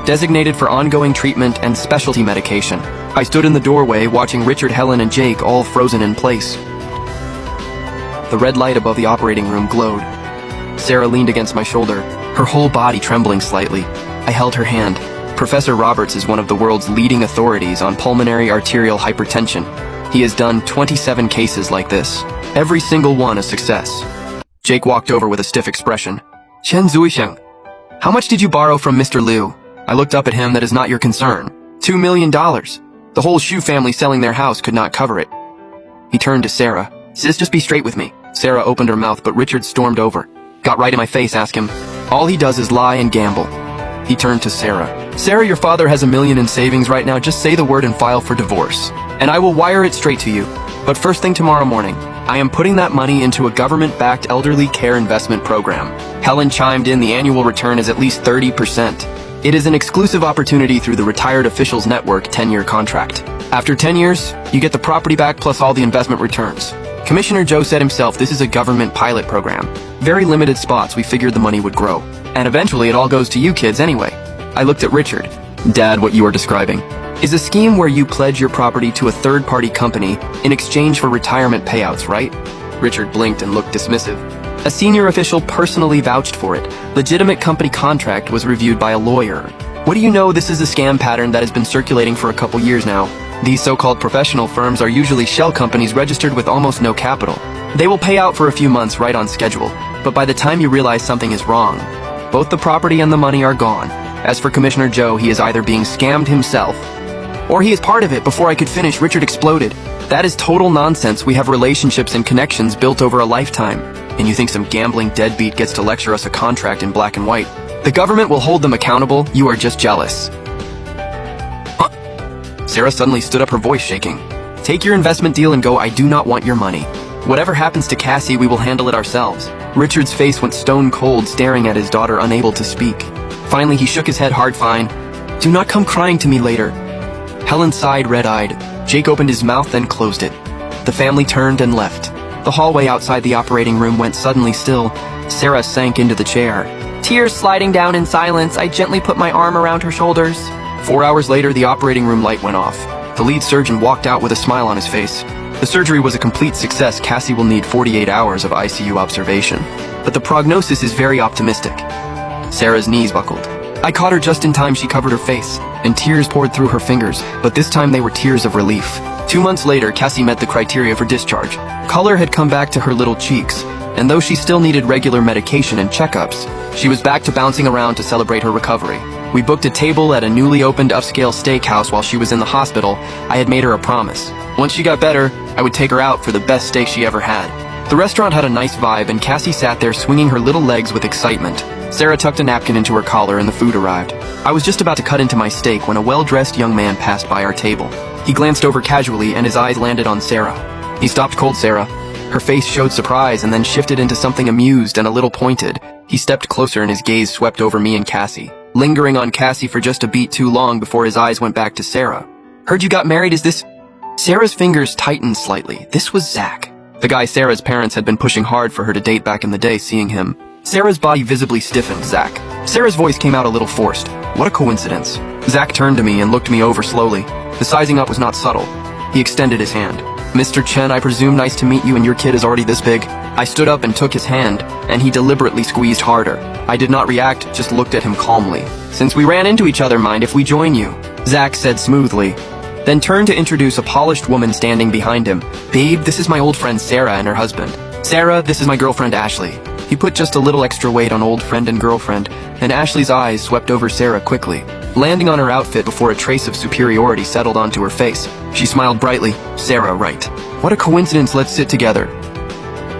designated for ongoing treatment and specialty medication. I stood in the doorway watching Richard, Helen, and Jake all frozen in place. The red light above the operating room glowed. Sarah leaned against my shoulder, her whole body trembling slightly. I held her hand. Professor Roberts is one of the world's leading authorities on pulmonary arterial hypertension. He has done 27 cases like this. Every single one a success. Jake walked over with a stiff expression. Chen Zuisheng, how much did you borrow from Mr. Liu? I looked up at him. That is not your concern. $2 million. The whole Shu family selling their house could not cover it. He turned to Sarah. Sis, just be straight with me. Sarah opened her mouth, but Richard stormed over. Got right in my face, asked him. All he does is lie and gamble. He turned to Sarah. Sarah, your father has $1 million in savings right now. Just say the word and file for divorce, and I will wire it straight to you. But first thing tomorrow morning, I am putting that money into a government-backed elderly care investment program. Helen chimed in. The annual return is at least 30%. It is an exclusive opportunity through the Retired Officials Network 10-year contract. After 10 years, you get the property back plus all the investment returns. Commissioner Joe said himself this is a government pilot program. Very limited spots. We figured the money would grow. And eventually it all goes to you kids anyway. I looked at Richard. Dad, what you are describing is a scheme where you pledge your property to a third-party company in exchange for retirement payouts, right? Richard blinked and looked dismissive. A senior official personally vouched for it. Legitimate company contract was reviewed by a lawyer. What do you know? This is a scam pattern that has been circulating for a couple years now. These so-called professional firms are usually shell companies registered with almost no capital. They will pay out for a few months right on schedule, but by the time you realize something is wrong, both the property and the money are gone. As for Commissioner Joe, he is either being scammed himself, or he is part of it. Before I could finish, Richard exploded. That is total nonsense. We have relationships and connections built over a lifetime. And you think some gambling deadbeat gets to lecture us a contract in black and white? The government will hold them accountable. You are just jealous. Sarah suddenly stood up, her voice shaking. Take your investment deal and go. I do not want your money. Whatever happens to Cassie, we will handle it ourselves. Richard's face went stone cold, staring at his daughter, unable to speak. Finally, he shook his head hard. Fine. Do not come crying to me later. Helen sighed, red-eyed. Jake opened his mouth, then closed it. The family turned and left. The hallway outside the operating room went suddenly still. Sarah sank into the chair. Tears sliding down in silence, I gently put my arm around her shoulders. 4 hours later, the operating room light went off. The lead surgeon walked out with a smile on his face. The surgery was a complete success. Cassie will need 48 hours of ICU observation. But the prognosis is very optimistic. Sarah's knees buckled. I caught her just in time. She covered her face, and tears poured through her fingers, but this time they were tears of relief. 2 months later, Cassie met the criteria for discharge. Color had come back to her little cheeks, and though she still needed regular medication and checkups, she was back to bouncing around to celebrate her recovery. We booked a table at a newly opened upscale steakhouse while she was in the hospital. I had made her a promise. Once she got better, I would take her out for the best steak she ever had. The restaurant had a nice vibe, and Cassie sat there swinging her little legs with excitement. Sarah tucked a napkin into her collar and the food arrived. I was just about to cut into my steak when a well-dressed young man passed by our table. He glanced over casually and his eyes landed on Sarah. He stopped cold. Sarah. Her face showed surprise and then shifted into something amused and a little pointed. He stepped closer and his gaze swept over me and Cassie, lingering on Cassie for just a beat too long before his eyes went back to Sarah. Heard you got married, is this? Sarah's fingers tightened slightly. This was Zach, the guy Sarah's parents had been pushing hard for her to date back in the day. Seeing him, Sarah's body visibly stiffened. Zach. Sarah's voice came out a little forced. What a coincidence. Zach turned to me and looked me over slowly. The sizing up was not subtle. He extended his hand. Mr. Chen, I presume nice to meet you, and your kid is already this big. I stood up and took his hand, and he deliberately squeezed harder. I did not react, just looked at him calmly. Since we ran into each other, mind if we join you? Zach said smoothly, then turned to introduce a polished woman standing behind him. Babe, this is my old friend Sarah and her husband. Sarah, this is my girlfriend Ashley. He put just a little extra weight on old friend and girlfriend, and Ashley's eyes swept over Sarah quickly, landing on her outfit before a trace of superiority settled onto her face. She smiled brightly. Sarah, right. What a coincidence, let's sit together.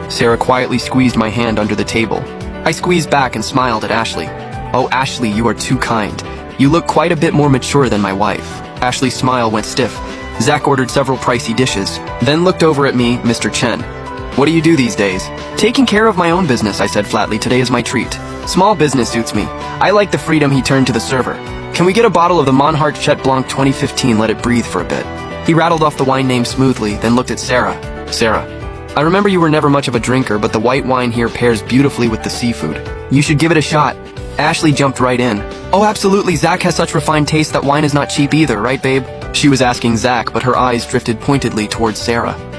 Sarah quietly squeezed my hand under the table. I squeezed back and smiled at Ashley. Oh, Ashley, you are too kind. You look quite a bit more mature than my wife. Ashley's smile went stiff. Zach ordered several pricey dishes, then looked over at me. Mr. Chen, what do you do these days? Taking care of my own business, I said flatly. Today is my treat. Small business suits me. I like the freedom. He turned to the server. Can we get a bottle of the Monhart Chet Blanc 2015? Let it breathe for a bit. He rattled off the wine name smoothly, then looked at Sarah. Sarah, I remember you were never much of a drinker, but the white wine here pairs beautifully with the seafood. You should give it a shot. Ashley jumped right in. Oh, absolutely, Zach has such refined taste that wine is not cheap either, right, babe? She was asking Zach, but her eyes drifted pointedly towards Sarah.